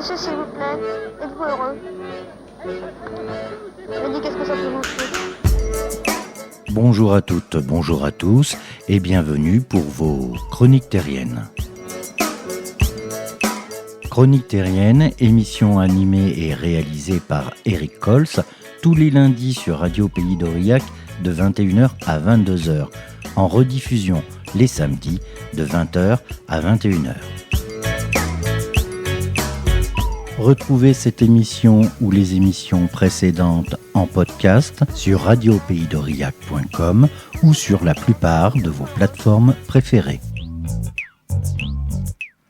Monsieur, s'il vous plaît, êtes-vous heureux? Mais dis, qu'est-ce que ça peut vous faire? Bonjour à toutes, bonjour à tous et bienvenue pour vos Chroniques Terriennes. Chroniques Terriennes, émission animée et réalisée par Eric Cols, tous les lundis sur Radio Pays d'Aurillac de 21h à 22h, en rediffusion les samedis de 20h à 21h. Retrouvez cette émission ou les émissions précédentes en podcast sur radiopaysdaurillac.com ou sur la plupart de vos plateformes préférées.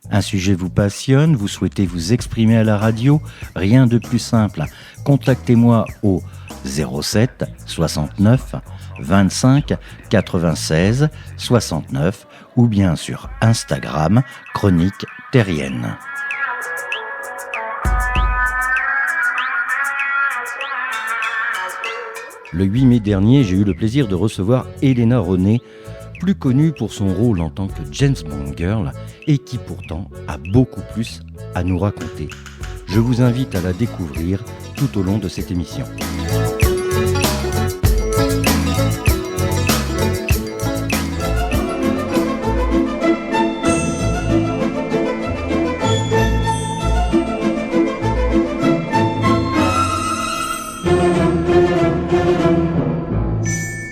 Un sujet vous passionne, vous souhaitez vous exprimer à la radio, rien de plus simple. Contactez-moi au 07 69 25 96 69 ou bien sur Instagram Chroniques Terriennes. Le 8 mai dernier, j'ai eu le plaisir de recevoir Elena Ronet, plus connue pour son rôle en tant que James Bond Girl et qui pourtant a beaucoup plus à nous raconter. Je vous invite à la découvrir tout au long de cette émission.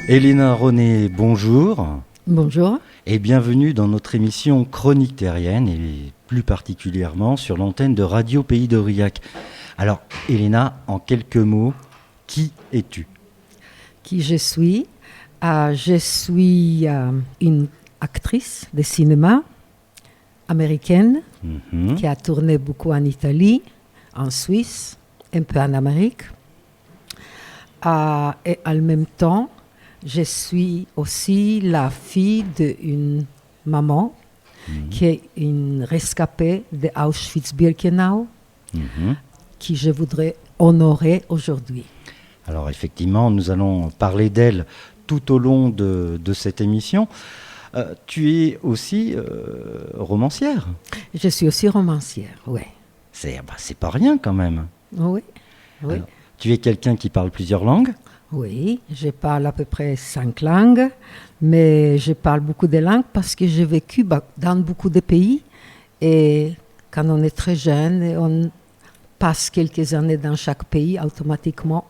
Elena Ronet, bonjour. Bonjour. Et bienvenue dans notre émission Chroniques Terriennes et plus particulièrement sur l'antenne de Radio Pays d'Aurillac. Alors, Elena, en quelques mots, qui es-tu? Qui je suis? Je suis une actrice de cinéma américaine qui a tourné beaucoup en Italie, en Suisse, un peu en Amérique. Et en même temps, je suis aussi la fille d'une maman qui est une rescapée de Auschwitz-Birkenau qui je voudrais honorer aujourd'hui. Alors effectivement, nous allons parler d'elle tout au long de cette émission. Tu es aussi romancière. Je suis aussi romancière, oui. C'est pas rien quand même. Oui, oui. Alors, tu es quelqu'un qui parle plusieurs langues? Oui, je parle à peu près 5 langues, mais je parle beaucoup de langues parce que j'ai vécu dans beaucoup de pays. Et quand on est très jeune et on passe quelques années dans chaque pays, automatiquement,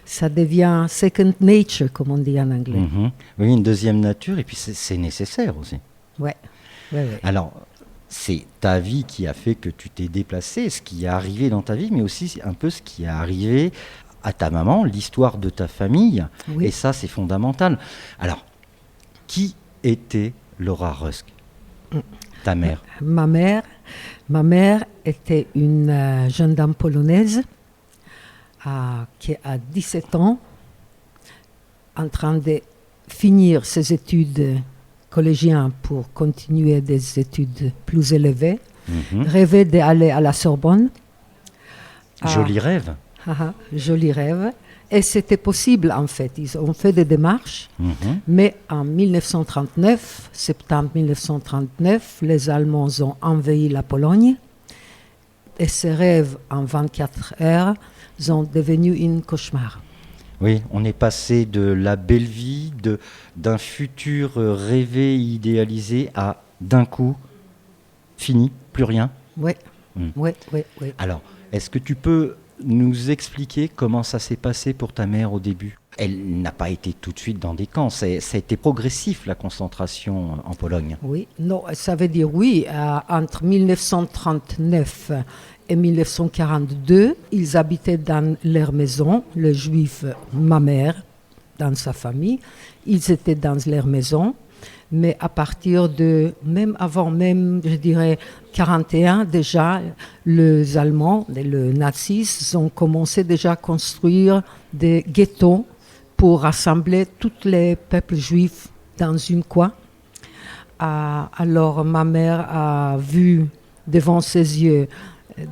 ça devient second nature, comme on dit en anglais. Oui, une deuxième nature, et puis c'est nécessaire aussi. Oui. Alors, c'est ta vie qui a fait que tu t'es déplacé, ce qui est arrivé dans ta vie, mais aussi un peu ce qui est arrivé à ta maman, l'histoire de ta famille, oui. Et ça c'est fondamental. Alors, qui était Laura Rusk, ta mère? Ma mère était une jeune dame polonaise qui a 17 ans, en train de finir ses études collégiennes pour continuer des études plus élevées, rêvait d'aller à la Sorbonne. Joli rêve. Joli rêve. Et c'était possible, en fait. Ils ont fait des démarches. Mais en 1939, septembre 1939, les Allemands ont envahi la Pologne. Et ces rêves, en 24 heures, sont devenus un cauchemar. Oui, on est passé de la belle vie, d'un futur rêvé, idéalisé, à d'un coup, fini, plus rien. Oui. Alors, est-ce que tu peux nous expliquer comment ça s'est passé pour ta mère au début? Elle n'a pas été tout de suite dans des camps, ça a été progressif la concentration en Pologne. Oui, non, ça veut dire oui, entre 1939 et 1942, ils habitaient dans leur maison, les Juifs, ma mère, dans sa famille, ils étaient dans leur maison. Mais à partir de, même avant, je dirais, 41, déjà, les Allemands, les nazis, ont commencé déjà à construire des ghettos pour rassembler tous les peuples juifs dans une coin. Alors, ma mère a vu devant ses yeux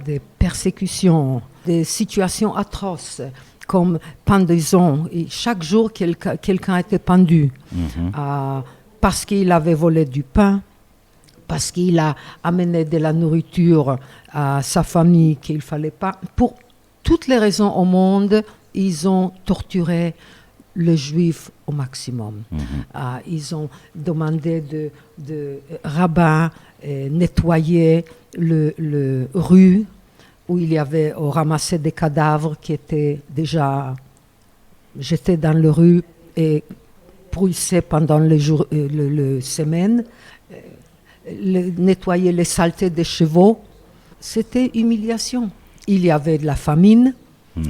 des persécutions, des situations atroces, comme pendaison. Et chaque jour, quelqu'un était pendu. Parce qu'il avait volé du pain, parce qu'il a amené de la nourriture à sa famille qu'il ne fallait pas. Pour toutes les raisons au monde, ils ont torturé les Juifs au maximum. Ils ont demandé de rabbins nettoyer le rue où il y avait ramassé des cadavres qui étaient déjà jetés dans la rue et brûlés pendant les semaines. Nettoyer les saletés des chevaux, c'était humiliation. Il y avait de la famine.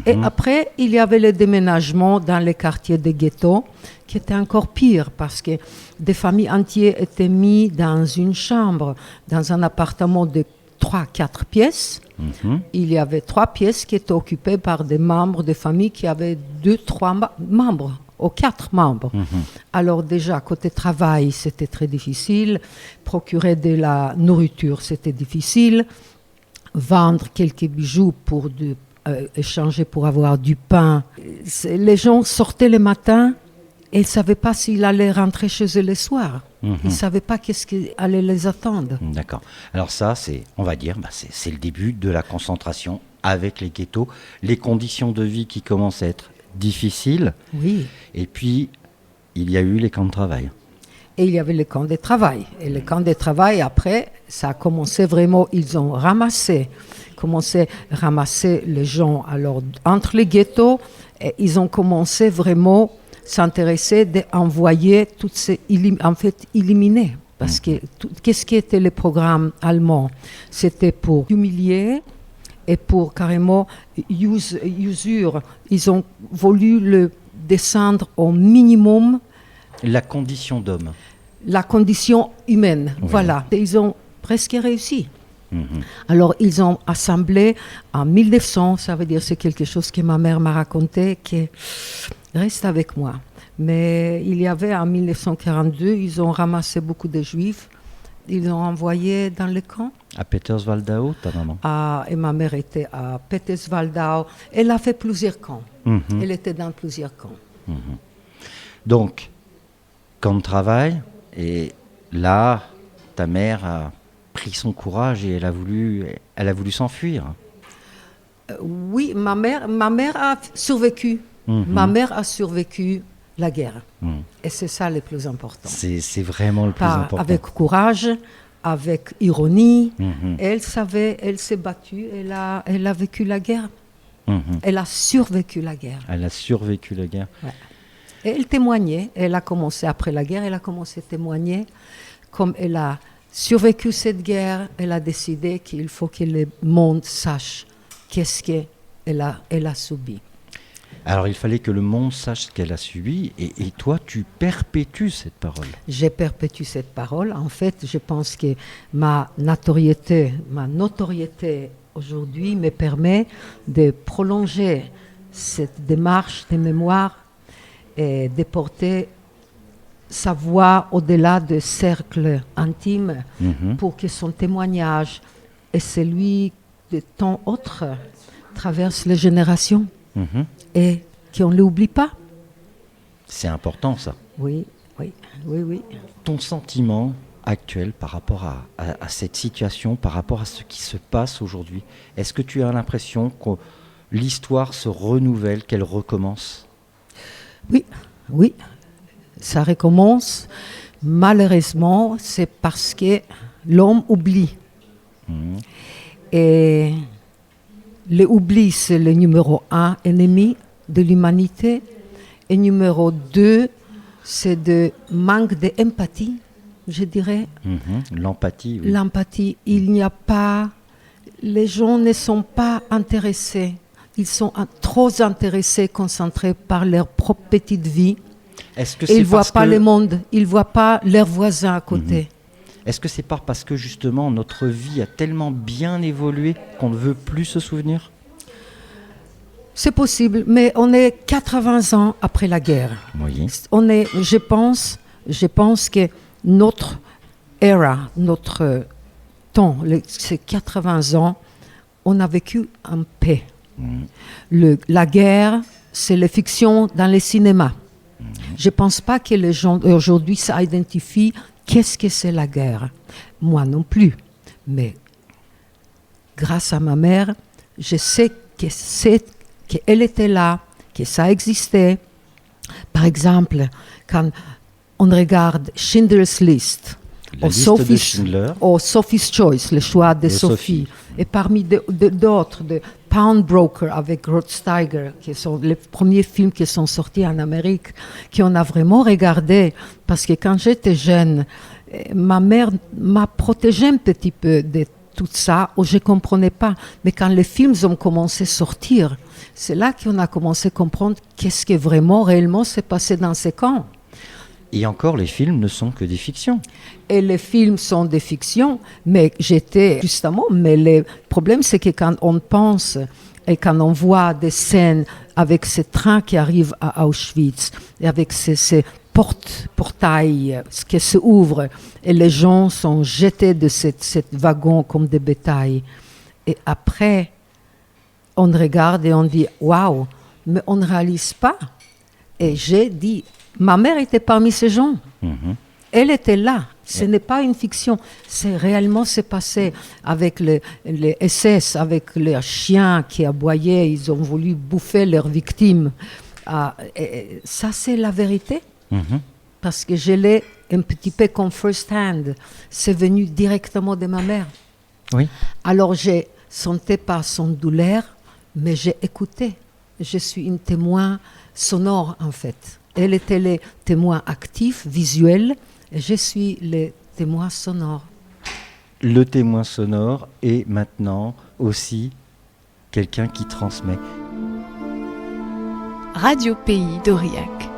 Et après, il y avait le déménagement dans les quartiers des ghettos, qui était encore pire, parce que des familles entières étaient mises dans une chambre, dans un appartement de 3-4 pièces. Il y avait 3 pièces qui étaient occupées par des membres de famille qui avaient 2-3 membres, ou 4 membres. Alors déjà, côté travail, c'était très difficile. Procurer de la nourriture, c'était difficile. Vendre quelques bijoux pour échanger pour avoir du pain. Les gens sortaient le matin et ils ne savaient pas s'ils allaient rentrer chez eux le soir. Ils ne savaient pas qu'est-ce qui allait les attendre. D'accord. Alors ça, on va dire, c'est le début de la concentration avec les ghettos, les conditions de vie qui commencent à être difficiles. Oui. Et puis, il y a eu les camps de travail. Et il y avait les camps de travail. Et les camps de travail, après, ça a commencé vraiment, ils ont commencé à ramasser les gens. Alors, entre les ghettos, ils ont commencé vraiment s'intéresser d'envoyer toutes ces, éliminer. Parce que qu'est-ce qui était le programme allemand? C'était pour humilier et pour carrément usure. Ils ont voulu le descendre au minimum. La condition d'homme. La condition humaine, oui. Voilà. Et ils ont presque réussi. Alors, ils ont assemblé en 1900, ça veut dire c'est quelque chose que ma mère m'a raconté, qui reste avec moi. Mais il y avait en 1942, ils ont ramassé beaucoup de Juifs, ils ont envoyé dans les camps. À Peterswaldau, ta maman? Et ma mère était à Peterswaldau. Elle a fait plusieurs camps. Elle était dans plusieurs camps. Donc, camp de travail, et là, ta mère a pris son courage et elle a voulu s'enfuir. Oui, ma mère a survécu. Ma mère a survécu la guerre. Et c'est ça le plus important. C'est vraiment le plus important. Avec courage, avec ironie. Elle savait, elle s'est battue, elle a vécu la guerre. Elle a survécu la guerre. Elle a survécu la guerre. Ouais. Et elle témoignait, elle a commencé après la guerre, elle a commencé à témoigner. Comme elle a survécu cette guerre, elle a décidé qu'il faut que le monde sache qu'est-ce qu'elle a subi. Alors il fallait que le monde sache ce qu'elle a subi, et toi tu perpétues cette parole. J'ai perpétué cette parole. En fait, je pense que ma notoriété aujourd'hui me permet de prolonger cette démarche de mémoire et de porter sa voix au-delà du cercle intime pour que son témoignage et celui de tant autres traverse les générations et qu'on ne l'oublie pas. C'est important ça. Oui. Ton sentiment actuel par rapport à cette situation, par rapport à ce qui se passe aujourd'hui, est-ce que tu as l'impression que l'histoire se renouvelle, qu'elle recommence? Oui, ça recommence. Malheureusement, c'est parce que l'homme oublie. Et l'oubli, c'est le numéro 1 ennemi de l'humanité. Et numéro 2, c'est le manque d'empathie, je dirais. L'empathie, oui. L'empathie, il n'y a pas... Les gens ne sont pas intéressés. Ils sont trop intéressés, concentrés par leur propre petite vie. Est-ce que ils ne voient pas le monde, ils ne voient pas leurs voisins à côté. Est-ce que c'est pas parce que justement notre vie a tellement bien évolué qu'on ne veut plus se souvenir? C'est possible, mais on est 80 ans après la guerre. Oui. Je pense que notre era, notre temps, ces 80 ans, on a vécu en paix. La guerre, c'est la fiction dans les cinémas. Je ne pense pas que les gens aujourd'hui s'identifient qu'est-ce que c'est la guerre. Moi non plus. Mais grâce à ma mère, je sais qu'elle était là, que ça existait. Par exemple, quand on regarde Schindler's List, La liste de Schindler. ou Sophie's Choice, le choix de Sophie, et parmi d'autres, de Pawnbroker avec Rod Steiger, qui sont les premiers films qui sont sortis en Amérique, qu'on a vraiment regardé, parce que quand j'étais jeune, ma mère m'a protégée un petit peu de tout ça, où je ne comprenais pas. Mais quand les films ont commencé à sortir, c'est là qu'on a commencé à comprendre qu'est-ce qui vraiment, réellement s'est passé dans ces camps. Et encore, les films ne sont que des fictions. Et les films sont des fictions, mais mais le problème, c'est que quand on pense et quand on voit des scènes avec ces trains qui arrivent à Auschwitz, et avec ces portails qui se ouvrent, et les gens sont jetés de cette wagon comme des bétails. Et après, on regarde et on dit « Waouh !» Mais on ne réalise pas. Et j'ai dit, ma mère était parmi ces gens. Elle était là. Ce n'est pas une fiction. C'est réellement s'est passé avec les SS, avec les chiens qui aboyaient. Ils ont voulu bouffer leurs victimes. Et ça, c'est la vérité. Parce que je l'ai un petit peu comme first hand. C'est venu directement de ma mère. Oui. Alors, je ne sentais pas son douleur, mais j'ai écouté. Je suis une témoin sonore, en fait. Elle était le témoin actif, visuel, et je suis le témoin sonore. Le témoin sonore est maintenant aussi quelqu'un qui transmet. Radio Pays d'Aurillac.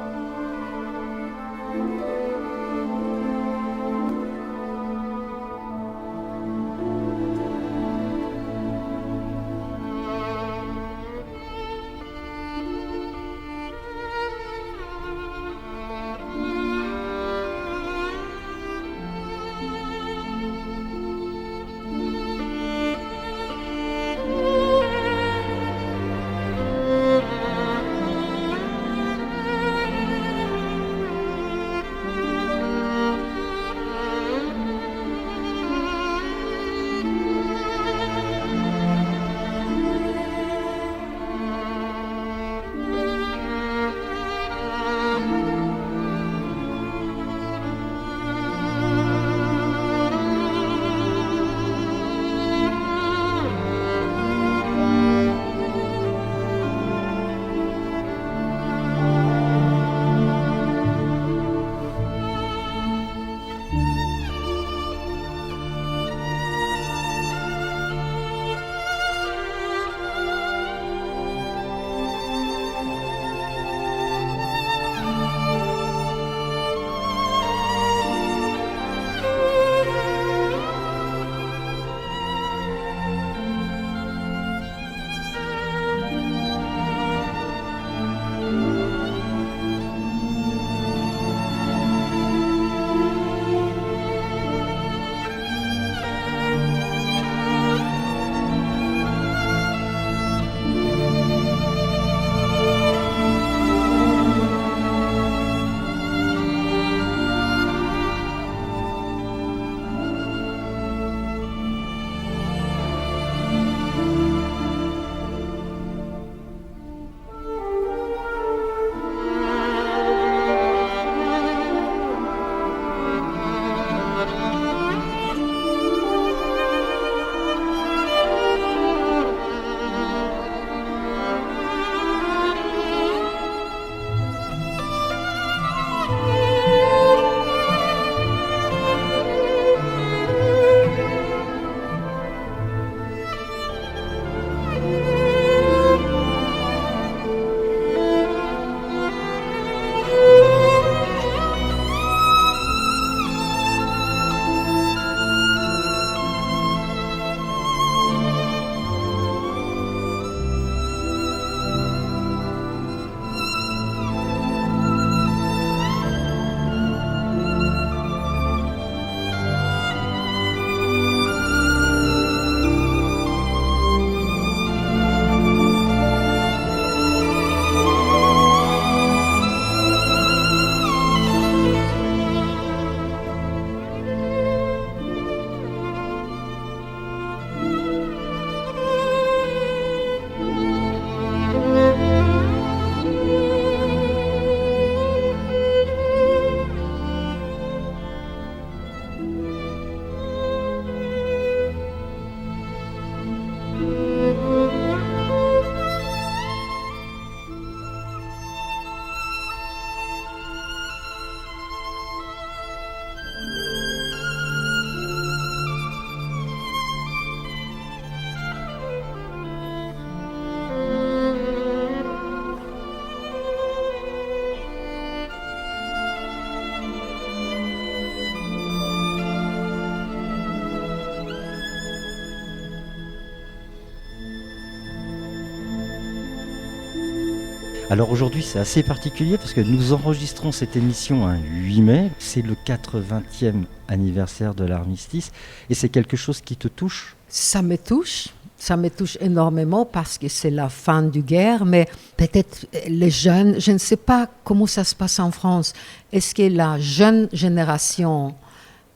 Alors aujourd'hui, c'est assez particulier parce que nous enregistrons cette émission un 8 mai. C'est le 80e anniversaire de l'armistice. Et c'est quelque chose qui te touche? Ça me touche. Ça me touche énormément parce que c'est la fin du guerre, mais peut-être les jeunes, je ne sais pas comment ça se passe en France. Est-ce que la jeune génération,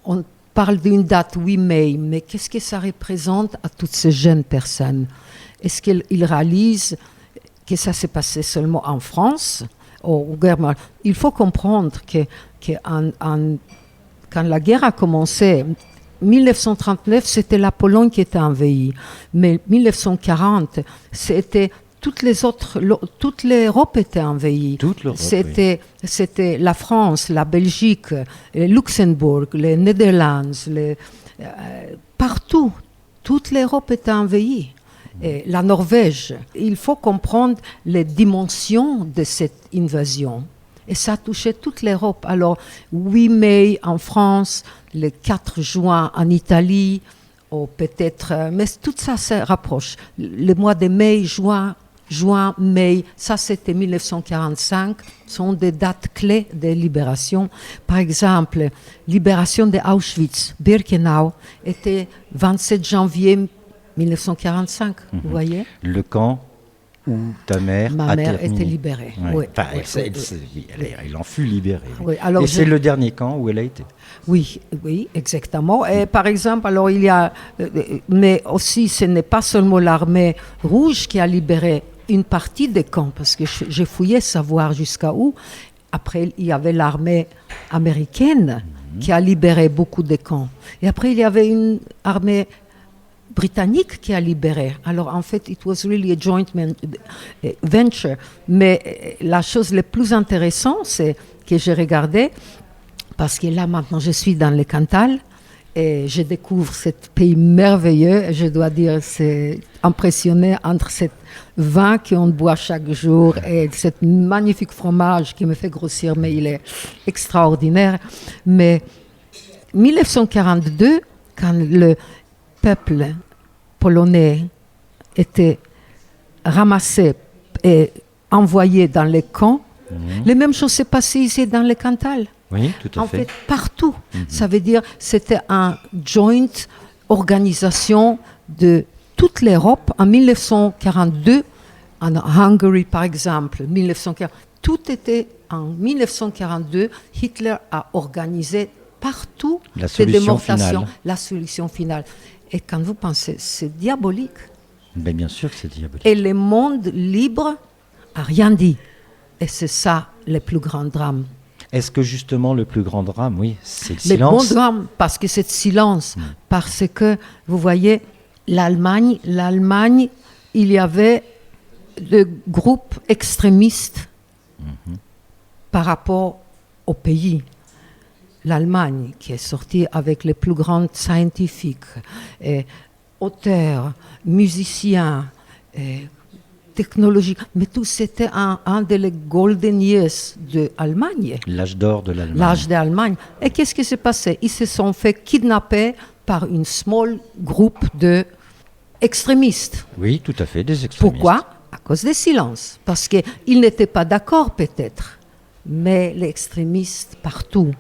on parle d'une date 8 mai, mais qu'est-ce que ça représente à toutes ces jeunes personnes? Est-ce qu'ils réalisent que ça s'est passé seulement en France? Il faut comprendre que quand la guerre a commencé, 1939, c'était la Pologne qui était envahie. Mais 1940, c'était toute l'Europe était envahie. Toute l'Europe, C'était la France, la Belgique, le Luxembourg, les Néderlandais, partout. Toute l'Europe était envahie. Et la Norvège. Il faut comprendre les dimensions de cette invasion. Et ça a touché toute l'Europe. Alors, 8 mai en France, le 4 juin en Italie, ou peut-être... mais tout ça se rapproche. Le mois de mai, juin, mai, ça c'était 1945, sont des dates clés de libération. Par exemple, libération de Auschwitz, Birkenau, était 27 janvier 1945, vous voyez? Le camp où ta mère Ma a mère terminé. était libérée. Ouais. Oui, Enfin, oui, elle en fut libérée. Oui, alors et c'est le dernier camp où elle a été. Oui, exactement. Et par exemple, alors il y a, mais aussi ce n'est pas seulement l'armée rouge qui a libéré une partie des camps, parce que j'ai fouillé savoir jusqu'à où. Après, il y avait l'armée américaine qui a libéré beaucoup de camps. Et après, il y avait une armée britannique qui a libéré. Alors en fait, it was really a joint venture. Mais la chose la plus intéressante, c'est que j'ai regardé, parce que là maintenant je suis dans le Cantal et je découvre ce pays merveilleux. Et je dois dire, c'est impressionné entre ce vin qu'on boit chaque jour et ce magnifique fromage qui me fait grossir, mais il est extraordinaire. Mais 1942, quand le peuple polonais était ramassé et envoyé dans les camps, les mêmes choses s'est passées ici dans le Cantal. Oui, tout à En fait. fait, partout. Ça veut dire c'était un joint organisation de toute l'Europe. En 1942, en Hongrie par exemple, 1940, tout était en 1942. Hitler a organisé partout La ces solution démonstrations, finale. la solution finale. Et quand vous pensez, c'est diabolique. Ben, bien sûr que c'est diabolique. Et le monde libre a rien dit. Et c'est ça le plus grand drame. Est-ce que justement le plus grand drame, oui, c'est le Le bon silence? drame, parce que c'est le silence. Parce que, vous voyez, l'Allemagne, il y avait des groupes extrémistes par rapport au pays. L'Allemagne, qui est sortie avec les plus grands scientifiques, auteurs, musiciens, technologiques, mais tout c'était un des golden years de l'Allemagne. L'âge d'or de l'Allemagne. L'âge d'Allemagne. Et qu'est-ce qui s'est passé? Ils se sont fait kidnapper par une small groupe de extrémistes. Oui, tout à fait, des extrémistes. Pourquoi? À cause des silences. Parce qu'ils n'étaient pas d'accord peut-être. Mais les extrémistes partout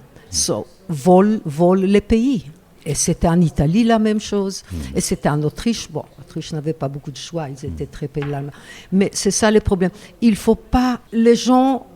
volent les pays. Et c'était en Italie la même chose. Et c'était en Autriche. Bon, l'Autriche n'avait pas beaucoup de choix. Ils étaient très pays l'Allemagne. Mais c'est ça le problème. Il faut pas... Les gens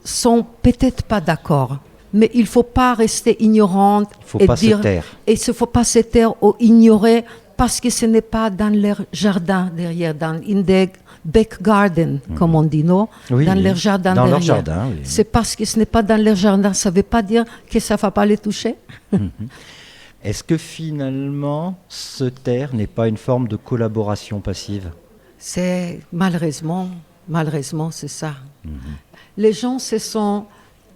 sont peut-être pas d'accord. Mais il ne faut pas rester ignorant. Il ne faut pas se taire. Et il ne faut pas se taire ou ignorer parce que ce n'est pas dans leur jardin derrière, in the back garden, comme on dit, non? Oui, dans oui. leur jardin Dans derrière. leur jardin, oui. C'est parce que ce n'est pas dans leur jardin. Ça ne veut pas dire que ça ne va pas les toucher. Est-ce que finalement, se taire n'est pas une forme de collaboration passive? C'est malheureusement, c'est ça. Les gens se sont,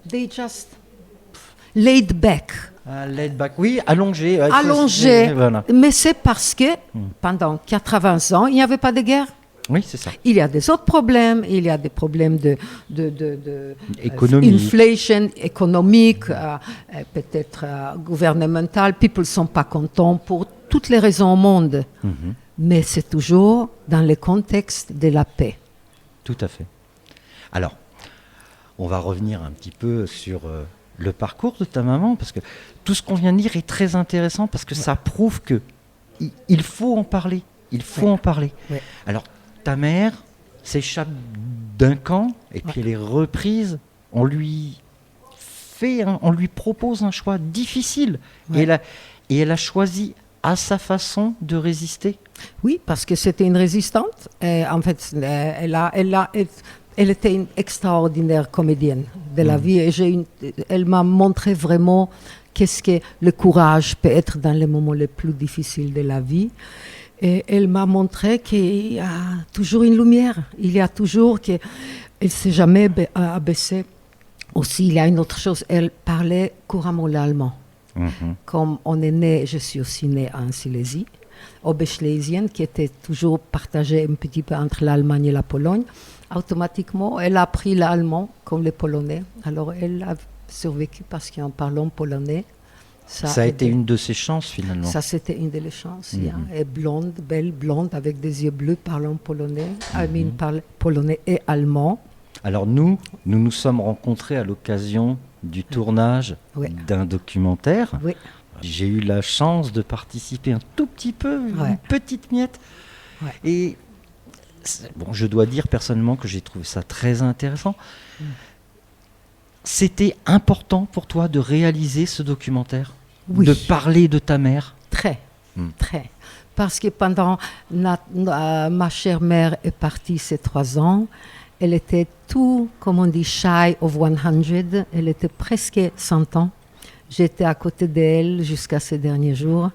they just laid back. Laid back, oui, allongé. Allongé. Voilà. Mais c'est parce que pendant 80 ans, il n'y avait pas de guerre. Oui, c'est ça. Il y a des autres problèmes. Il y a des problèmes de Économique. inflation économique, peut-être gouvernementale. People ne sont pas contents pour toutes les raisons au monde. Mais c'est toujours dans le contexte de la paix. Tout à fait. Alors, on va revenir un petit peu sur le parcours de ta maman, parce que tout ce qu'on vient de dire est très intéressant, parce que ça prouve que il faut en parler. Il faut en parler. Ouais. Alors, ta mère s'échappe d'un camp, et puis elle est reprise. On lui propose un choix difficile. Ouais. Et elle a choisi à sa façon de résister. Oui, parce que c'était une résistante. Et en fait, elle était une extraordinaire comédienne de la vie. Et elle m'a montré vraiment qu'est-ce que le courage peut être dans les moments les plus difficiles de la vie. Et elle m'a montré qu'il y a toujours une lumière. Il y a toujours qu'elle ne s'est jamais abaissée. Aussi, il y a une autre chose. Elle parlait couramment l'allemand. Comme on est né, je suis aussi née en Silésie, oberschlesienne, qui était toujours partagée un petit peu entre l'Allemagne et la Pologne. Automatiquement, elle a appris l'allemand comme les Polonais. Alors, elle a survécu parce qu'en parlant polonais, ça a été une de ses chances, finalement. Ça, c'était une des chances. Et blonde, belle, blonde, avec des yeux bleus, parlant polonais. Armin parle polonais et allemand. Alors nous nous sommes rencontrés à l'occasion du tournage d'un documentaire. Oui. J'ai eu la chance de participer un tout petit peu, une petite miette. Ouais. Et bon, je dois dire personnellement que j'ai trouvé ça très intéressant. C'était important pour toi de réaliser ce documentaire, de parler de ta mère? Très. Parce que pendant ma chère mère est partie ces 3 ans, elle était tout, comme on dit, shy of 100. Elle était presque 100 ans. J'étais à côté d'elle jusqu'à ces derniers jours,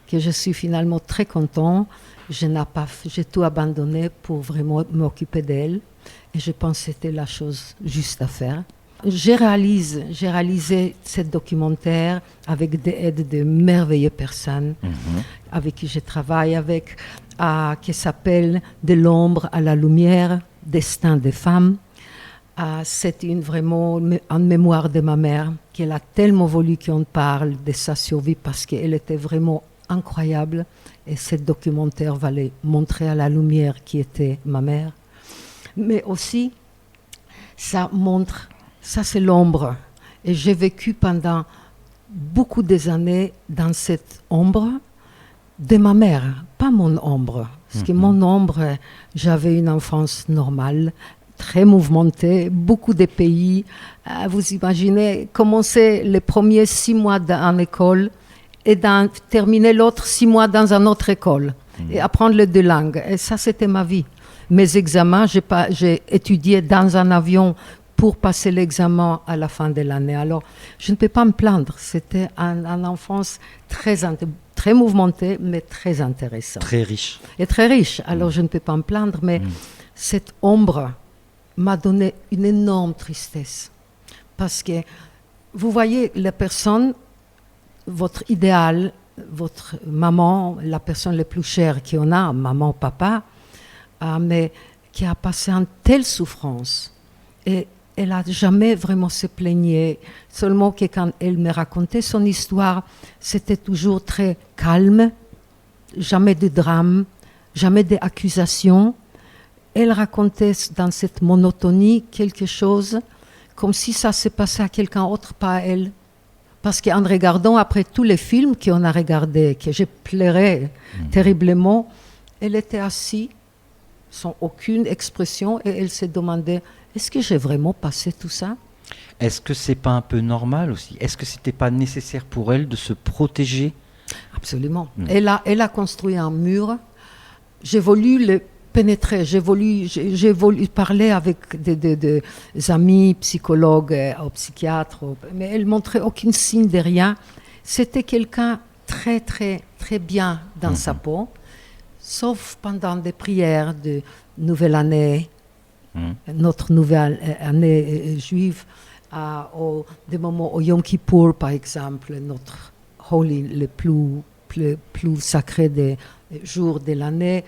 que je suis finalement très content. J'ai tout abandonné pour vraiment m'occuper d'elle. Et je pense que c'était la chose juste à faire. J'ai réalisé ce documentaire avec des aides de merveilleuses personnes avec qui je travaille, qui s'appelle « De l'ombre à la lumière ». Destin des femmes. C'est vraiment en mémoire de ma mère, qu'elle a tellement voulu qu'on parle de sa survie parce qu'elle était vraiment incroyable. Et ce documentaire va les montrer à la lumière qui était ma mère. Mais aussi, ça c'est l'ombre. Et j'ai vécu pendant beaucoup d'années dans cette ombre de ma mère, pas mon ombre. Parce que mon ombre, j'avais une enfance normale, très mouvementée, beaucoup de pays. Vous imaginez commencer les premiers 6 mois en école et terminer l'autre 6 mois dans une autre école et apprendre les 2 langues. Et ça, c'était ma vie. Mes examens, j'ai étudié dans un avion pour passer l'examen à la fin de l'année. Alors, je ne peux pas me plaindre. C'était une enfance très mouvementée, mais très intéressante. Très riche. Et très riche. Alors, je ne peux pas me plaindre, mais cette ombre m'a donné une énorme tristesse. Parce que, vous voyez, la personne, votre idéal, votre maman, la personne la plus chère qu'on a, maman, papa, mais qui a passé une telle souffrance. Et elle n'a jamais vraiment se plaigné. Seulement que quand elle me racontait son histoire, c'était toujours très calme, jamais de drame, jamais d'accusations. Elle racontait dans cette monotonie quelque chose comme si ça se passait à quelqu'un d'autre, pas à elle. Parce qu'en regardant après tous les films qu'on a regardés, que j'ai pleuré terriblement, elle était assise sans aucune expression et elle se demandait: est-ce que j'ai vraiment passé tout ça? Est-ce que c'est pas un peu normal aussi? Est-ce que c'était pas nécessaire pour elle de se protéger? Absolument. Elle a construit un mur. J'ai voulu le pénétrer. J'ai voulu parler avec des amis psychologues ou psychiatres, mais elle montrait aucun signe de rien. C'était quelqu'un très, très, très bien dans sa peau, sauf pendant des prières de Nouvelle Année, notre nouvelle année juive, des moments au Yom Kippour, par exemple, notre Holy, le plus sacré des jours de l'année.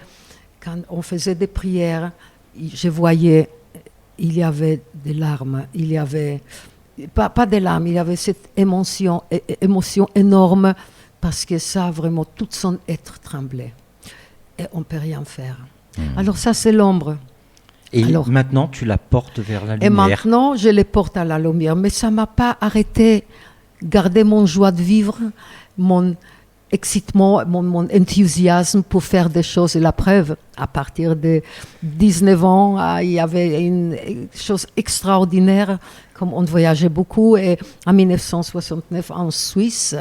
Quand on faisait des prières, je voyais, il y avait des larmes, il y avait, pas des larmes, il y avait cette émotion énorme, parce que ça, vraiment, tout son être tremblait. Et on ne peut rien faire. Alors ça, c'est l'ombre. Et Alors- maintenant, tu la portes vers la Et lumière. maintenant, je les porte à la lumière. Mais ça ne m'a pas arrêté. Garder mon joie de vivre, mon excitement, mon enthousiasme pour faire des choses. Et la preuve, à partir de 19 ans, il y avait une chose extraordinaire, comme on voyageait beaucoup. Et en 1969, en Suisse,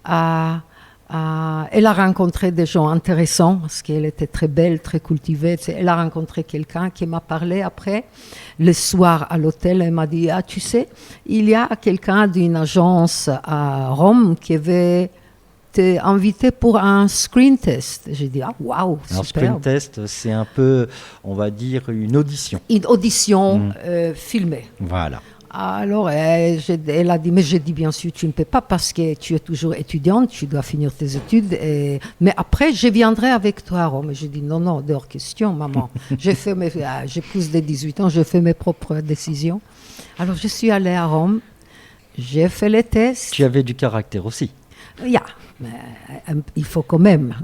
elle a rencontré des gens intéressants, parce qu'elle était très belle, très cultivée. Elle a rencontré quelqu'un qui m'a parlé après, le soir à l'hôtel. Elle m'a dit, ah, tu sais, il y a quelqu'un d'une agence à Rome qui veut t'inviter pour un screen test. J'ai dit, ah, waouh, Alors, super. Screen Test, c'est un peu, on va dire, une audition. Une audition filmée. Voilà. Alors, elle a dit, mais j'ai dit, bien sûr, tu ne peux pas parce que tu es toujours étudiante, tu dois finir tes études. Mais après, je viendrai avec toi à Rome. J'ai dit, non, hors question, maman. J'ai plus de 18 ans, j'ai fait mes propres décisions. Alors, je suis allée à Rome, j'ai fait les tests. Tu avais du caractère aussi. Yeah, mais, il faut quand même.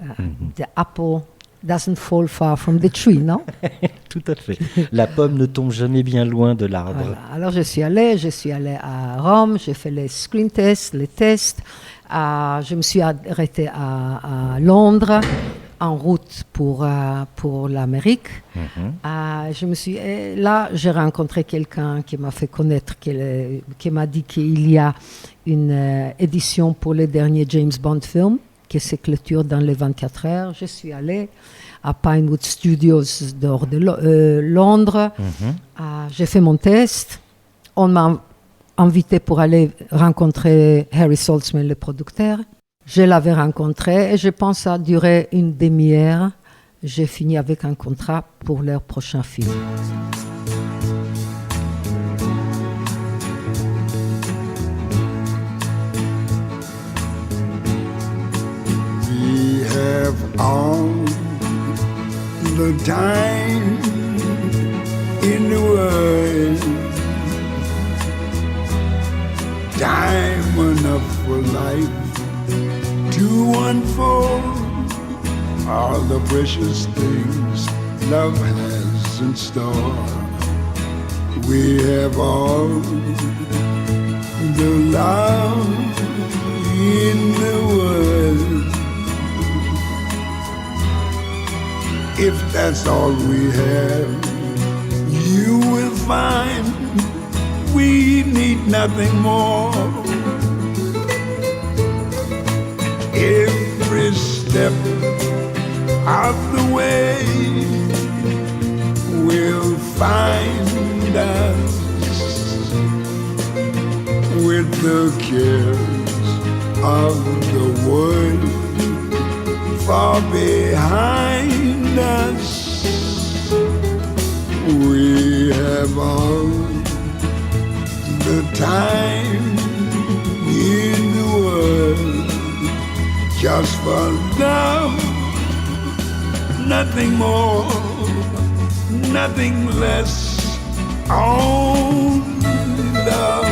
The apple doesn't fall far from the tree, non? Tout à fait. La pomme ne tombe jamais bien loin de l'arbre. Voilà. Alors je suis allée à Rome, j'ai fait les screen tests, les tests. Je me suis arrêtée à Londres en route pour l'Amérique. Et là, j'ai rencontré quelqu'un qui m'a fait connaître, qui m'a dit qu'il y a une édition pour les derniers James Bond films qui se clôture dans les 24 heures. Je suis allée à Pinewood Studios dehors de Londres. J'ai fait mon test. On m'a invité pour aller rencontrer Harry Saltzman, le producteur. Je l'avais rencontré et je pense que ça a duré une demi-heure. J'ai fini avec un contrat pour leur prochain film. We have all the time in the world, time enough for life to unfold all the precious things love has in store. We have all the love in the world. If that's all we have, you will find we need nothing more. Every step of the way will find us with the cares of the world far behind us. We have all the time in the world just for love, nothing more, nothing less, only love.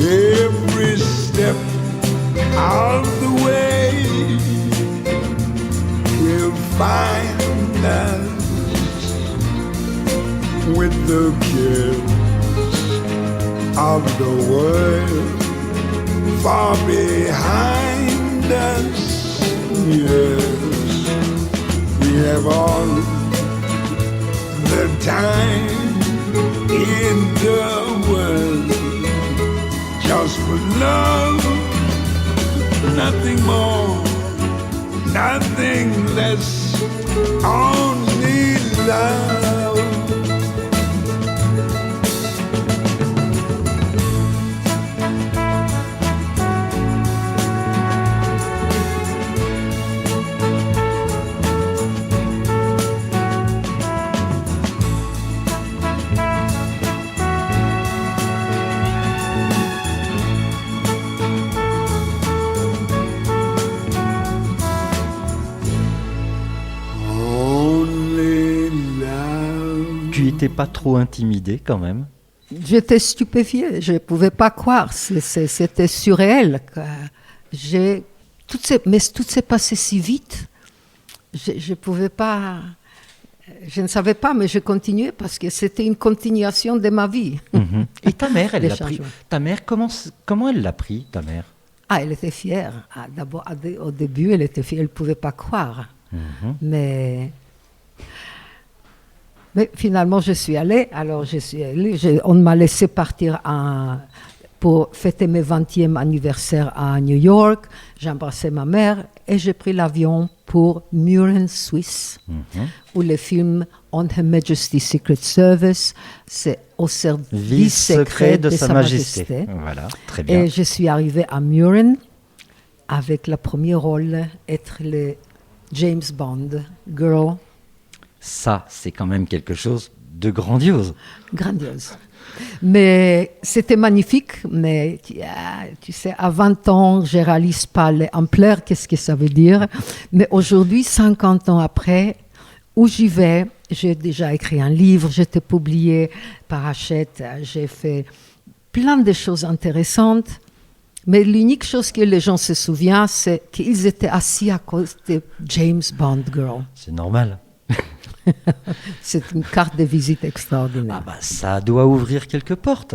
Every step of the way will find us with the cares of the world far behind us. Yes, we have all the time in the world just for love, nothing more, nothing less, only love. Tu étais pas trop intimidée quand même? J'étais stupéfiée, je ne pouvais pas croire, c'était surréel. Mais tout s'est passé si vite, je pouvais pas, je ne savais pas, mais je continuais parce que c'était une continuation de ma vie. Mhm. Et ta mère, elle Les l'a pris. changements. Ta mère, comment elle l'a pris, ta mère? Ah, elle était fière. Ah, d'abord, au début, elle était fière, elle ne pouvait pas croire. Mhm. Mais finalement, je suis allée. Alors, on m'a laissé partir pour fêter mes 20e anniversaire à New York. J'ai embrassé ma mère et j'ai pris l'avion pour Mürren, Suisse, où le film On Her Majesty's Secret Service, c'est au service Vice secret de Sa Majesté. Majesté. Voilà, très bien. Et je suis arrivée à Mürren avec le premier rôle, être le James Bond girl. Ça, c'est quand même quelque chose de grandiose. Grandiose. Mais c'était magnifique, mais tu sais, à 20 ans, je ne réalise pas l'ampleur, qu'est-ce que ça veut dire. Mais aujourd'hui, 50 ans après, où j'y vais, j'ai déjà écrit un livre, j'ai été publié par Hachette, j'ai fait plein de choses intéressantes. Mais l'unique chose que les gens se souviennent, c'est qu'ils étaient assis à cause de James Bond Girl. C'est normal. C'est une carte de visite extraordinaire. Ah bah, ça doit ouvrir quelques portes.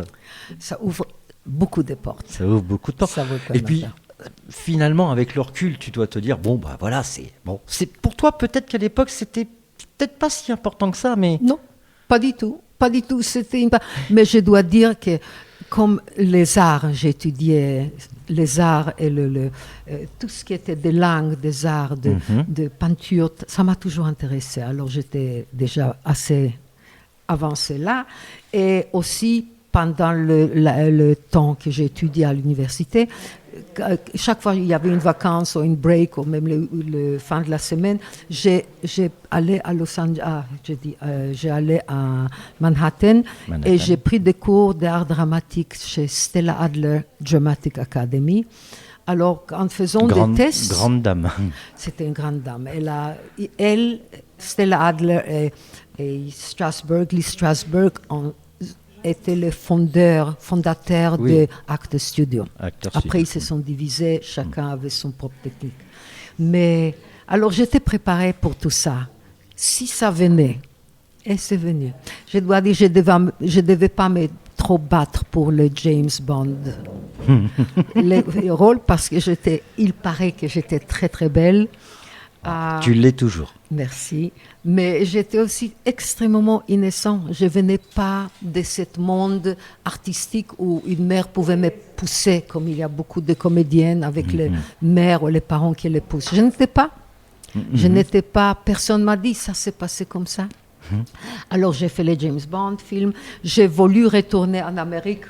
Ça ouvre beaucoup de portes. Ça ouvre beaucoup de portes. Ça vaut Et la puis, peine. finalement, avec le recul, tu dois te dire, bon, bah voilà, c'est pour toi, peut-être qu'à l'époque, c'était peut-être pas si important que ça, mais... Non, pas du tout. Pas du tout. Mais je dois dire que, comme les arts, j'ai étudié les arts et tout ce qui était des langues, des arts, de peinture, ça m'a toujours intéressé. Alors j'étais déjà assez avancée là. Et aussi, pendant le temps que j'ai étudié à l'université, chaque fois qu'il y avait une vacance ou une break ou même le fin de la semaine, j'ai allé à Los Angeles, j'ai allé à Manhattan et j'ai pris des cours d'art dramatique chez Stella Adler Dramatic Academy. Alors, en faisant des tests... Grande dame. C'était une grande dame. Elle Stella Adler et Lee Strasberg étaient les fondateurs de Actors Studio. Après, ils se sont divisés, chacun avait son propre technique. Mais alors, j'étais préparée pour tout ça. Si ça venait, et c'est venu. Je dois dire, je devais pas me trop battre pour le James Bond le rôle parce que il paraît que j'étais très très belle. Tu l'es toujours. Merci. Mais j'étais aussi extrêmement innocent. Je ne venais pas de ce monde artistique où une mère pouvait me pousser, comme il y a beaucoup de comédiennes avec les mères ou les parents qui les poussent. Je n'étais pas. Je n'étais pas. Personne ne m'a dit ça s'est passé comme ça. Alors j'ai fait les James Bond films. J'ai voulu retourner en Amérique.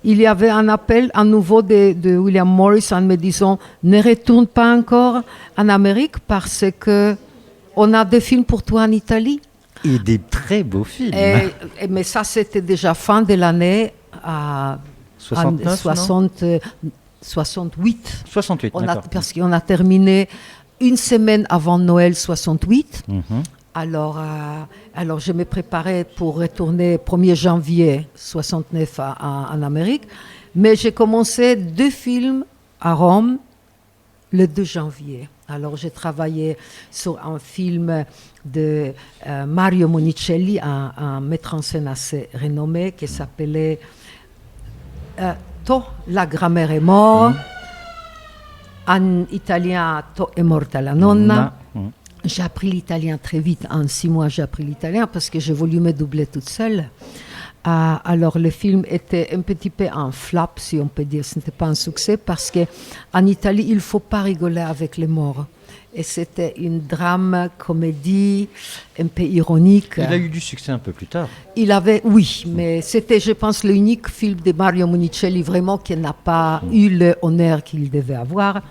Il y avait un appel à nouveau de William Morris en me disant « Ne retourne pas encore en Amérique parce qu'on a des films pour toi en Italie. » Et des très beaux films. Mais ça, c'était déjà fin de l'année 68. 68, d'accord. Parce qu'on a terminé une semaine avant Noël 68. Alors, je me préparais pour retourner 1er janvier 69 en Amérique. Mais j'ai commencé 2 films à Rome le 2 janvier. Alors, j'ai travaillé sur un film de Mario Monicelli, un metteur en scène assez renommé, qui s'appelait To, la grammaire est morte. En italien, To è morta la nonna. J'ai appris l'italien très vite. En 6 mois, j'ai appris l'italien parce que j'ai voulu me doubler toute seule. Alors, le film était un petit peu un flop, si on peut dire. Ce n'était pas un succès parce qu'en Italie, il ne faut pas rigoler avec les morts. Et c'était une drame, comédie, un peu ironique. Il a eu du succès un peu plus tard. Oui, mais c'était, je pense, l'unique film de Mario Monicelli vraiment qui n'a pas eu l'honneur qu'il devait avoir.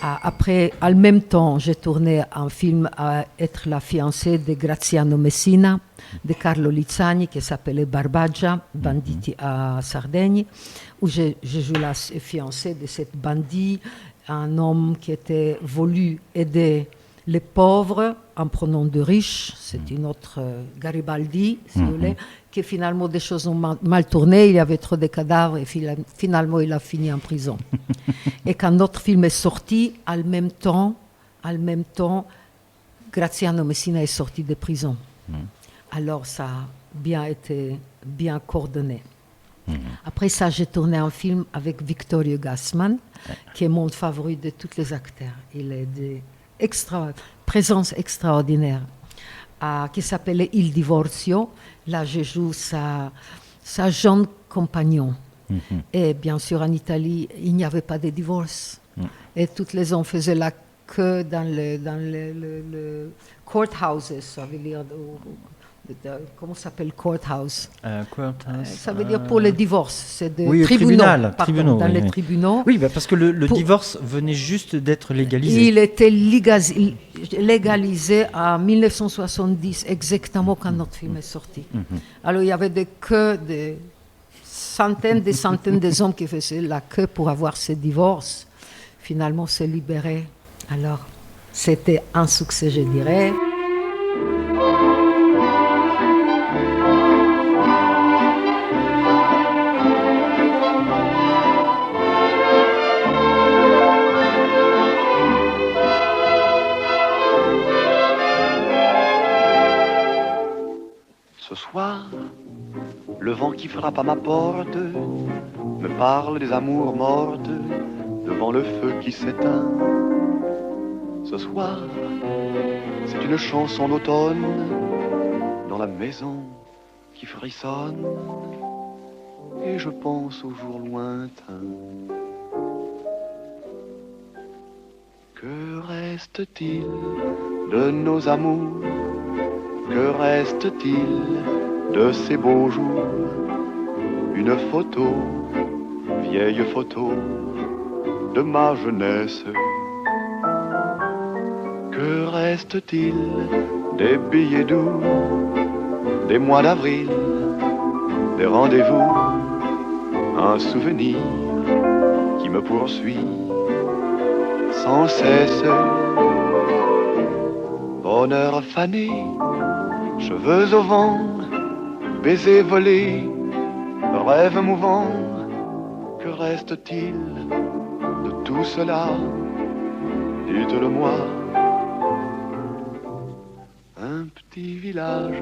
Après, en même temps, j'ai tourné un film à être la fiancée de Graziano Messina, de Carlo Lizzani, qui s'appelait Barbagia, banditi à Sardaigne, où je joue la fiancée de cette bandit, un homme qui était voulu aider les pauvres en prenant de riches. C'est une autre Garibaldi, si vous voulez, qui finalement des choses ont mal tourné. Il y avait trop de cadavres et finalement il a fini en prison. Et quand notre film est sorti, en même temps, Graziano Messina est sorti de prison. Alors ça a été bien coordonné. Après ça, j'ai tourné un film avec Vittorio Gassman, qui est mon favori de tous les acteurs. Il est de présence extraordinaire, qui s'appelait Il Divorzio. Là, je joue sa jeune compagnon. Et bien sûr, en Italie, il n'y avait pas de divorce. Et toutes les hommes faisaient la queue dans le courthouses, ça veut dire... comment s'appelle courthouse? Ça veut dire pour les divorces, c'est des tribunaux, dans les tribunaux. Oui, parce que le divorce venait juste d'être légalisé. Il était légalisé en 1970, exactement quand notre film est sorti. Alors il y avait des centaines d'hommes qui faisaient la queue pour avoir ces divorces. Finalement, c'est libéré. Alors, c'était un succès, je dirais. Ce soir, le vent qui frappe à ma porte me parle des amours mortes devant le feu qui s'éteint. Ce soir, c'est une chanson d'automne dans la maison qui frissonne et je pense aux jours lointains. Que reste-t-il de nos amours? Que reste-t-il de ces beaux jours? Une photo, vieille photo de ma jeunesse. Que reste-t-il des billets doux, des mois d'avril, des rendez-vous? Un souvenir qui me poursuit sans cesse. Bonheur fané, cheveux au vent, baisers volés, rêves mouvants. Que reste-t-il de tout cela? Dites-le-moi. Un petit village,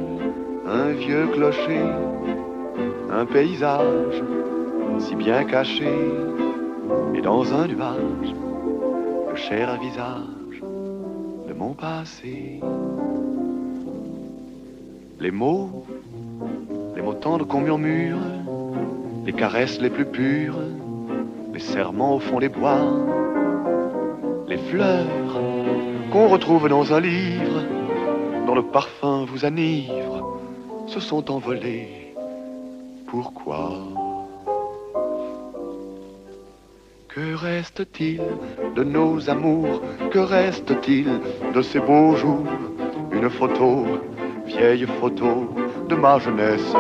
un vieux clocher, un paysage si bien caché, et dans un nuage, le cher visage de mon passé. Les mots tendres qu'on murmure, les caresses les plus pures, les serments au fond des bois, les fleurs qu'on retrouve dans un livre, dont le parfum vous enivre, se sont envolés. Pourquoi? Que reste-t-il de nos amours? Que reste-t-il de ces beaux jours? Une photo, vieille photo de ma jeunesse.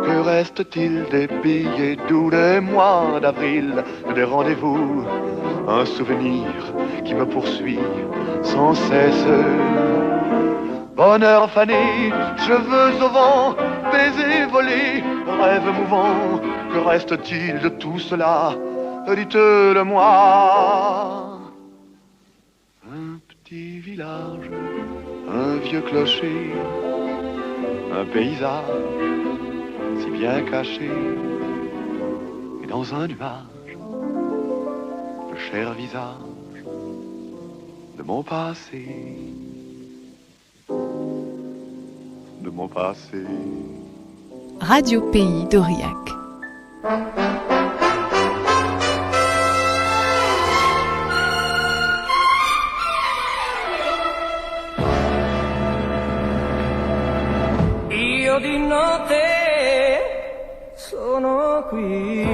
Que reste-t-il des billets doux, des mois d'avril, des rendez-vous? Un souvenir qui me poursuit sans cesse. Bonheur fané, cheveux au vent, baisers volés, rêves mouvants. Que reste-t-il de tout cela? Dites-le-moi. Un petit village, un vieux clocher, un paysage si bien caché, et dans un nuage, le cher visage de mon passé, de mon passé. Radio Pays d'Aurillac. Io di notte sono qui.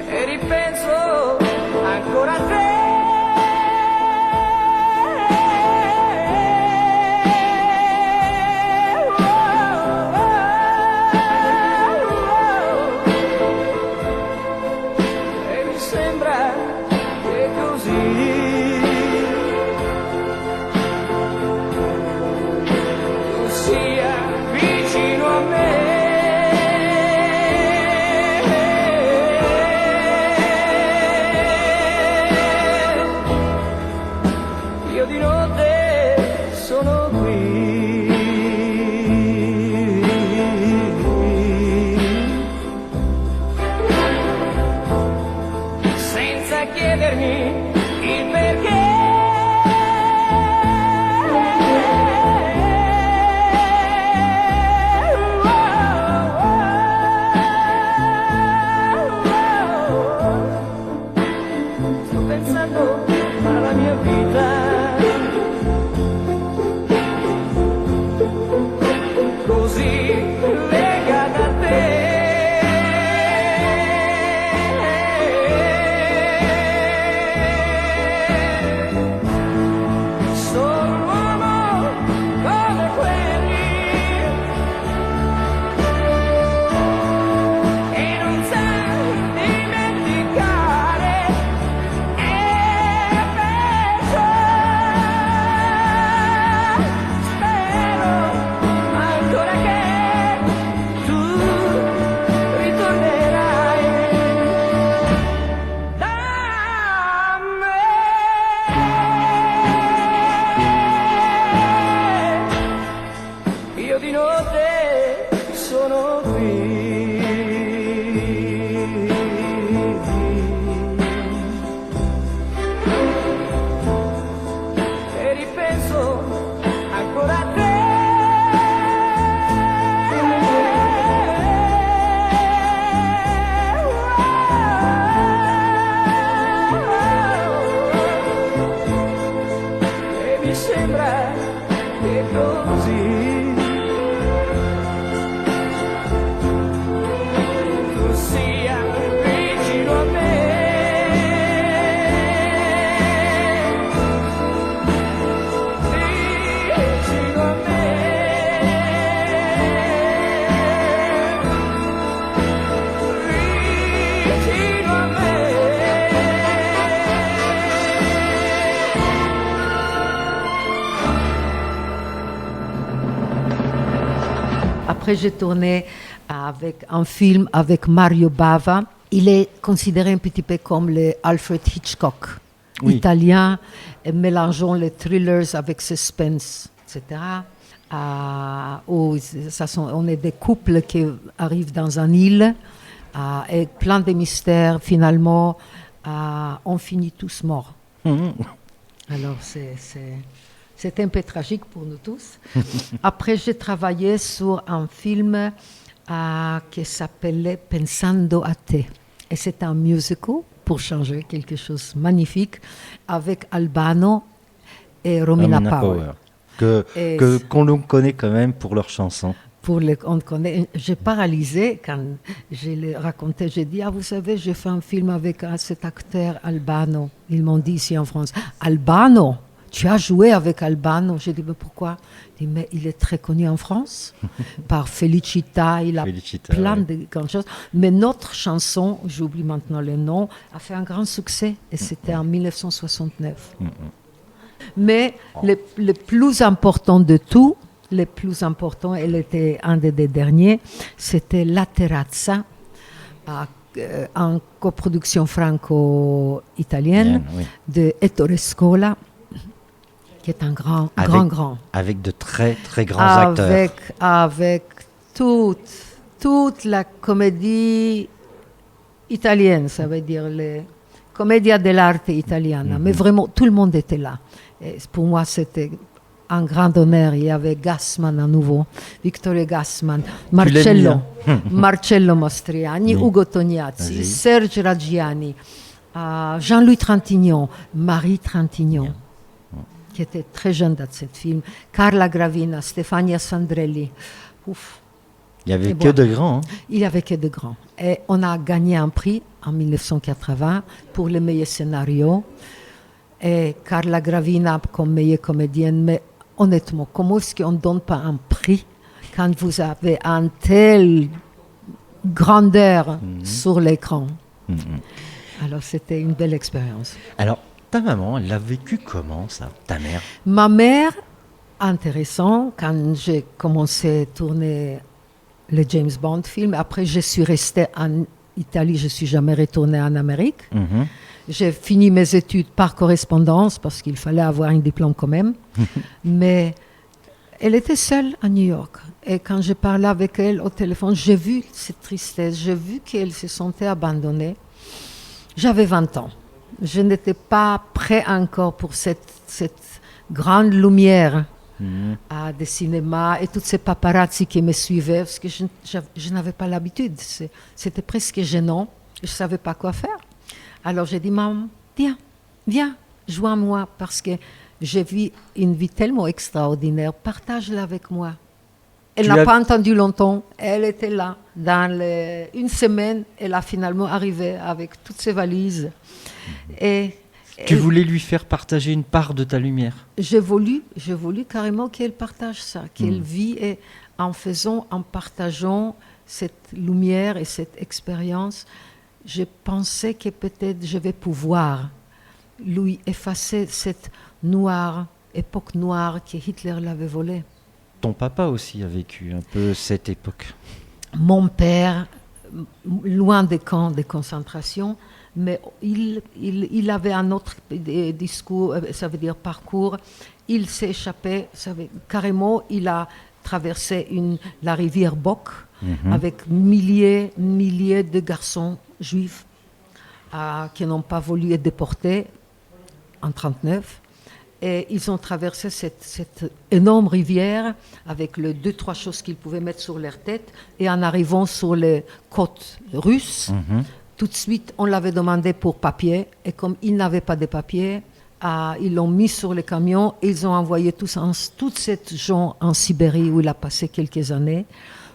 E ripenso ancora a te. Après, j'ai tourné avec un film avec Mario Bava. Il est considéré un petit peu comme le Alfred Hitchcock italien, mélangeant les thrillers avec suspense, etc. On est des couples qui arrivent dans une île et plein de mystères. Finalement, on finit tous morts. Alors, c'est un peu tragique pour nous tous. Après, j'ai travaillé sur un film qui s'appelait Pensando a te. Et c'est un musical, pour changer quelque chose de magnifique, avec Albano et Romina Power. Qu'on connaît quand même pour leurs chansons. J'ai paralysé quand je l'ai raconté. J'ai dit, vous savez, j'ai fait un film avec cet acteur Albano. Ils m'ont dit ici en France, Albano, tu as joué avec Albano? J'ai dit, mais pourquoi? Il dit, mais il est très connu en France par Felicita, il a plein de grandes choses. Mais notre chanson, j'oublie maintenant le nom, a fait un grand succès et c'était en 1969. Mais le plus important de tout, le plus important, elle était un des derniers, c'était La Terrazza, en coproduction franco-italienne de Ettore Scola, qui est un grand. Avec de très, très grands acteurs. Avec toute la comédie italienne, ça veut dire les commedia dell'arte italiana. Mais vraiment, tout le monde était là. Et pour moi, c'était un grand honneur. Il y avait Gassman à nouveau, Vittorio Gassman, Marcello Mastroianni, Ugo Tognazzi, Serge Reggiani, Jean-Louis Trintignant, Marie Trintignant, qui était très jeune dans ce film, Carla Gravina, Stefania Sandrelli. Ouf. Il n'y avait que de grands. Hein. Il n'y avait que de grands. Et on a gagné un prix en 1980 pour le meilleur scénario. Et Carla Gravina comme meilleure comédienne. Mais honnêtement, comment est-ce qu'on ne donne pas un prix quand vous avez un tel grandeur sur l'écran? Alors, c'était une belle expérience. Alors, ta maman, elle l'a vécu comment, ça, ta mère? Ma mère, intéressant, quand j'ai commencé à tourner le James Bond film, après, je suis restée en Italie, je ne suis jamais retournée en Amérique. J'ai fini mes études par correspondance parce qu'il fallait avoir un diplôme quand même. Mais elle était seule à New York. Et quand je parlais avec elle au téléphone, j'ai vu cette tristesse, j'ai vu qu'elle se sentait abandonnée. J'avais 20 ans. Je n'étais pas prêt encore pour cette grande lumière des cinémas et tous ces paparazzi qui me suivaient parce que je n'avais pas l'habitude. C'était presque gênant. Je ne savais pas quoi faire. Alors j'ai dit, maman, viens, joins-moi parce que j'ai vu une vie tellement extraordinaire. Partage-la avec moi. Elle n'a pas entendu longtemps. Elle était là. Dans une semaine, elle a finalement arrivé avec toutes ses valises. Tu voulais lui faire partager une part de ta lumière? J'ai voulu carrément qu'elle partage ça, qu'elle vit et en partageant cette lumière et cette expérience, je pensais que peut-être je vais pouvoir lui effacer cette époque noire que Hitler l'avait volée. Ton papa aussi a vécu un peu cette époque. Mon père, loin des camps de concentration, mais il avait un autre discours, ça veut dire parcours. Il s'est échappé, carrément, il a traversé la rivière Bok avec milliers de garçons juifs qui n'ont pas voulu être déportés en 1939. Et ils ont traversé cette énorme rivière avec les 2-3 choses qu'ils pouvaient mettre sur leur tête. Et en arrivant sur les côtes russes, tout de suite, on l'avait demandé pour papier. Et comme ils n'avaient pas de papier, ils l'ont mis sur les camions et ils ont envoyé tous ces gens en Sibérie où il a passé quelques années.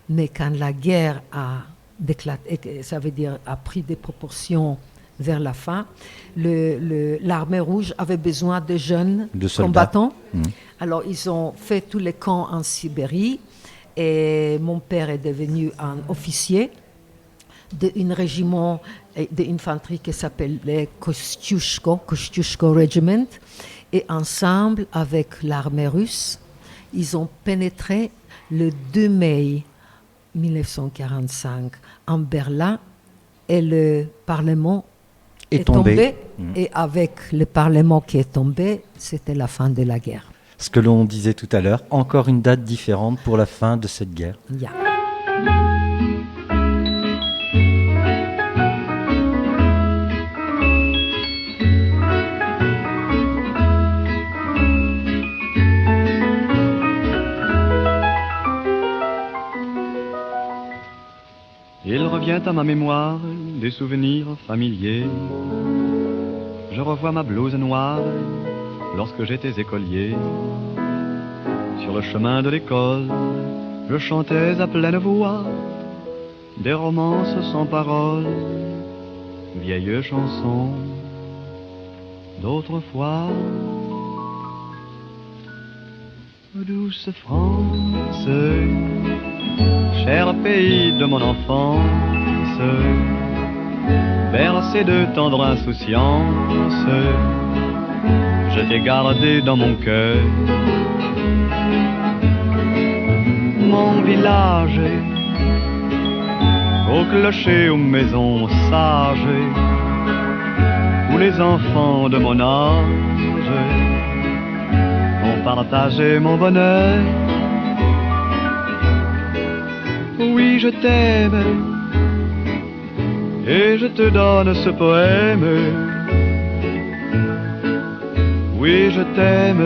Mais quand la guerre a éclaté, ça veut dire a pris des proportions vers la fin, l'armée rouge avait besoin de jeunes combattants. Alors, ils ont fait tous les camps en Sibérie et mon père est devenu un officier d'un régiment d'infanterie qui s'appelle le Kostyushko Regiment. Et ensemble, avec l'armée russe, ils ont pénétré le 2 mai 1945 en Berlin et le Parlement est tombé. Et avec le Parlement qui est tombé, c'était la fin de la guerre. Ce que l'on disait tout à l'heure, encore une date différente pour la fin de cette guerre. Yeah. Il revient à ma mémoire des souvenirs familiers. Je revois ma blouse noire lorsque j'étais écolier. Sur le chemin de l'école, je chantais à pleine voix des romances sans paroles, vieilles chansons d'autrefois. Douce France, cher pays de mon enfance, bercé de tendre insouciance, je t'ai gardé dans mon cœur. Mon village, au clocher, aux maisons sages, où les enfants de mon âge ont partagé mon bonheur. Oui, je t'aime, et je te donne ce poème. Oui, je t'aime,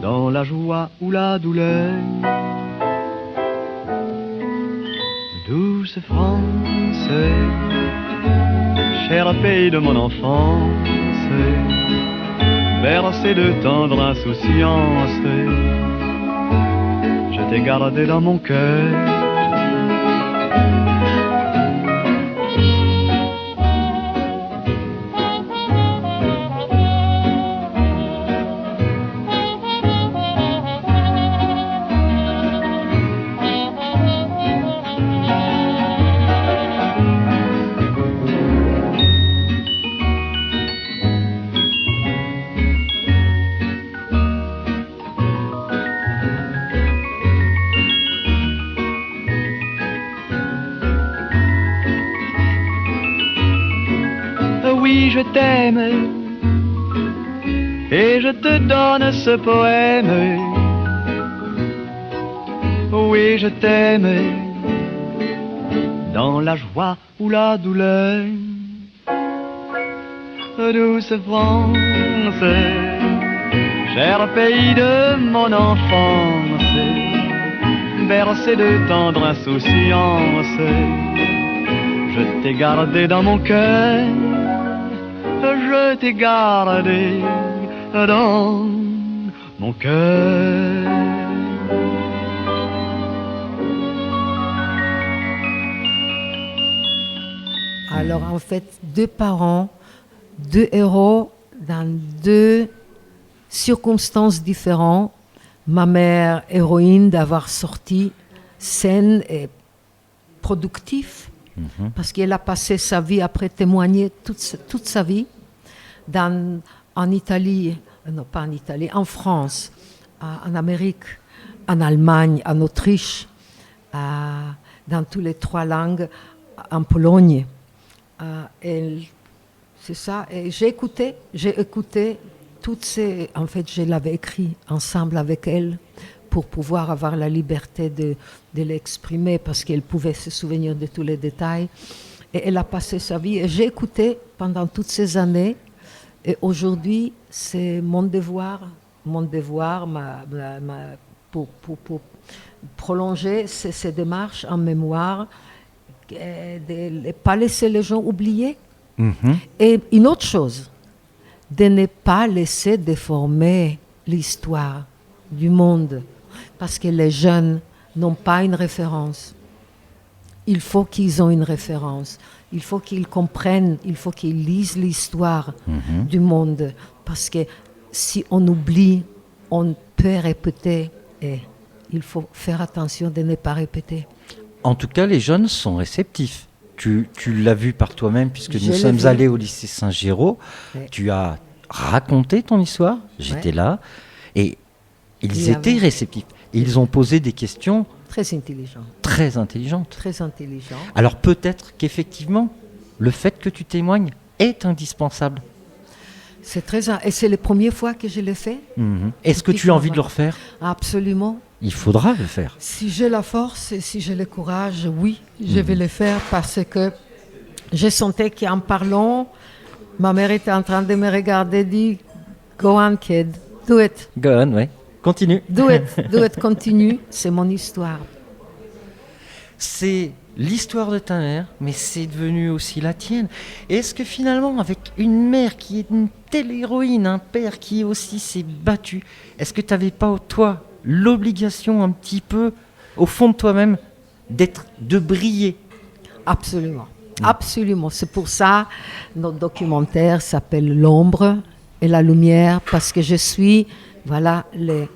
dans la joie ou la douleur. Douce France, cher pays de mon enfance, bercé de tendre insouciance, je t'ai gardé dans mon cœur. Oui, je t'aime, et je te donne ce poème. Oui, je t'aime, dans la joie ou la douleur. Douce France, cher pays de mon enfance, bercé de tendre insouciance, je t'ai gardé dans mon cœur. Je t'ai gardé dans mon cœur. Alors en fait, deux parents, deux héros dans deux circonstances différentes. Ma mère, héroïne d'avoir sorti saine et productive, parce qu'elle a passé sa vie après témoigner toute sa vie en Italie, non pas en Italie, en France, en Amérique, en Allemagne, en Autriche, dans toutes les trois langues, en Pologne. C'est ça. Et j'ai écouté toutes ces. En fait, je l'avais écrit ensemble avec elle pour pouvoir avoir la liberté de l'exprimer parce qu'elle pouvait se souvenir de tous les détails. Et elle a passé sa vie. Et j'ai écouté pendant toutes ces années. Et aujourd'hui, c'est mon devoir pour prolonger ces démarches en mémoire, de ne pas laisser les gens oublier. Et une autre chose, de ne pas laisser déformer l'histoire du monde, parce que les jeunes n'ont pas une référence. Il faut qu'ils aient une référence. Il faut qu'ils comprennent, il faut qu'ils lisent l'histoire du monde. Parce que si on oublie, on peut répéter. Et il faut faire attention de ne pas répéter. En tout cas, les jeunes sont réceptifs. Tu l'as vu par toi-même, puisque nous sommes allés au lycée Saint-Géraud. Ouais. Tu as raconté ton histoire, j'étais là. Et ils étaient réceptifs. Et ils ont posé des questions Très intelligente. Très intelligente. Très intelligente. Alors peut-être qu'effectivement, le fait que tu témoignes est indispensable. Et c'est la première fois que je le fais. Est-ce que tu as envie de le refaire ? Absolument. Il faudra le faire. Si j'ai la force et si j'ai le courage, oui, je vais le faire parce que je sentais qu'en parlant, ma mère était en train de me regarder et dit « Go on, kid, do it, Go on, ouais. Continue. do it, continue. » C'est mon histoire. C'est l'histoire de ta mère, mais c'est devenu aussi la tienne. Et est-ce que finalement, avec une mère qui est une telle héroïne, un père qui aussi s'est battu, est-ce que tu n'avais pas, toi, l'obligation un petit peu, au fond de toi-même, de briller ? Absolument. Absolument. C'est pour ça notre documentaire s'appelle L'ombre et la lumière, parce que je suis, le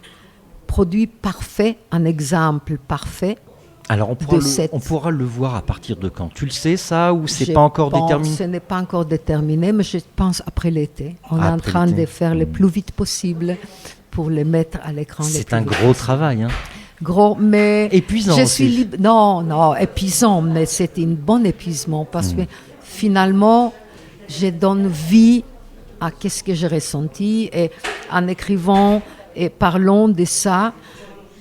produit parfait, un exemple parfait. Alors on pourra le voir à partir de quand ? Tu le sais ça ou c'est pas encore déterminé ? Ce n'est pas encore déterminé, mais je pense après l'été. On est en train de faire le plus vite possible pour les mettre à l'écran. C'est un gros travail, hein. Gros, mais épuisant je aussi. suis non, épuisant, mais c'est un bon épuisement parce que finalement, je donne vie à ce que j'ai ressenti et en écrivant et parlant de ça,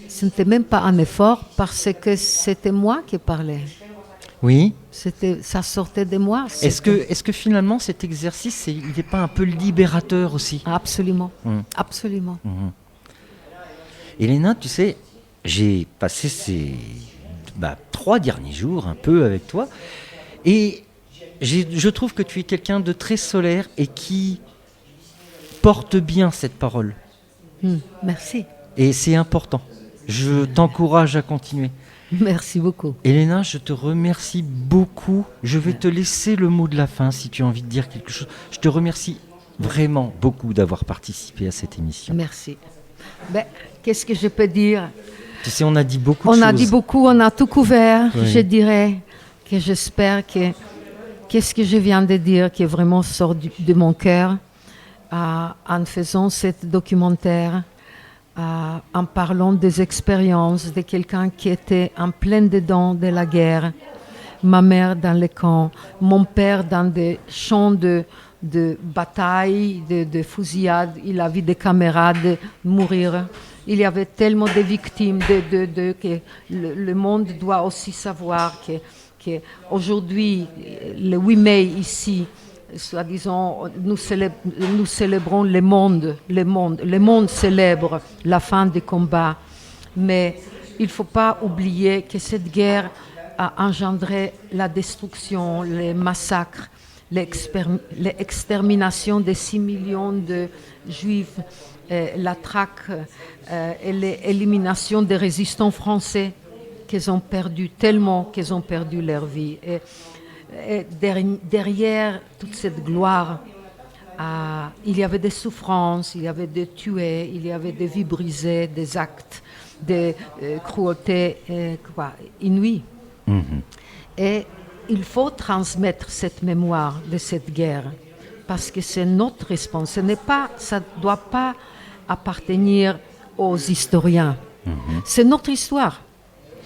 ce n'était même pas un effort parce que c'était moi qui parlais. Oui. Ça sortait de moi. Est-ce que finalement cet exercice, il n'est pas un peu libérateur aussi ? Absolument, absolument. Elena, tu sais, j'ai passé ces 3 derniers jours un peu avec toi et je trouve que tu es quelqu'un de très solaire et qui porte bien cette parole. Merci. Et c'est important. Je t'encourage à continuer. Merci beaucoup. Elena, je te remercie beaucoup. Je vais te laisser le mot de la fin si tu as envie de dire quelque chose. Je te remercie vraiment beaucoup d'avoir participé à cette émission. Merci. Qu'est-ce que je peux dire ? Tu sais, on a dit beaucoup de choses. On a dit beaucoup, on a tout couvert. Oui. Je dirais que j'espère que qu'est-ce que je viens de dire qui vraiment sort de mon cœur en faisant ce documentaire, en parlant des expériences de quelqu'un qui était en plein dedans de la guerre, ma mère dans les camps, mon père dans des champs de bataille, de fusillade, il a vu des camarades mourir. Il y avait tellement de victimes que le monde doit aussi savoir que aujourd'hui, le 8 mai ici, soi-disant, nous célébrons le monde célèbre la fin des combats, mais il ne faut pas oublier que cette guerre a engendré la destruction, les massacres, l'extermination de 6 millions de Juifs, la traque et l'élimination des résistants français qu'ils ont perdu tellement qu'ils ont perdu leur vie. Et derrière toute cette gloire, il y avait des souffrances, il y avait des tués, il y avait des vies brisées, des actes de cruauté inouïe. Et il faut transmettre cette mémoire de cette guerre parce que c'est notre responsabilité. Ça ne doit pas appartenir aux historiens. C'est notre histoire.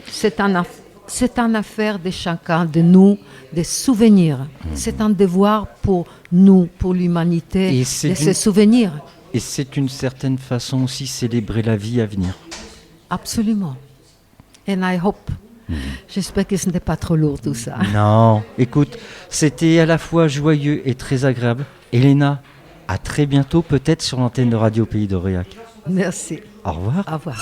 C'est une affaire de chacun de nous, des souvenirs. C'est un devoir pour nous, pour l'humanité, de se souvenir. Et c'est d'une certaine façon aussi célébrer la vie à venir. Absolument. And I hope. J'espère que ce n'était pas trop lourd tout ça. Non, écoute, c'était à la fois joyeux et très agréable. Elena, à très bientôt, peut-être sur l'antenne de Radio Pays d'Aurillac. Merci. Au revoir. Au revoir.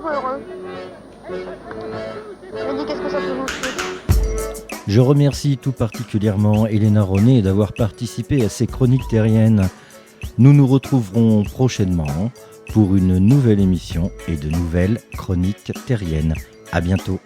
Êtes-vous heureux? Mais dis, qu'est-ce que ça peut vous faire? Je remercie tout particulièrement Elena Ronet d'avoir participé à ces chroniques terriennes. Nous nous retrouverons prochainement pour une nouvelle émission et de nouvelles chroniques terriennes. À bientôt.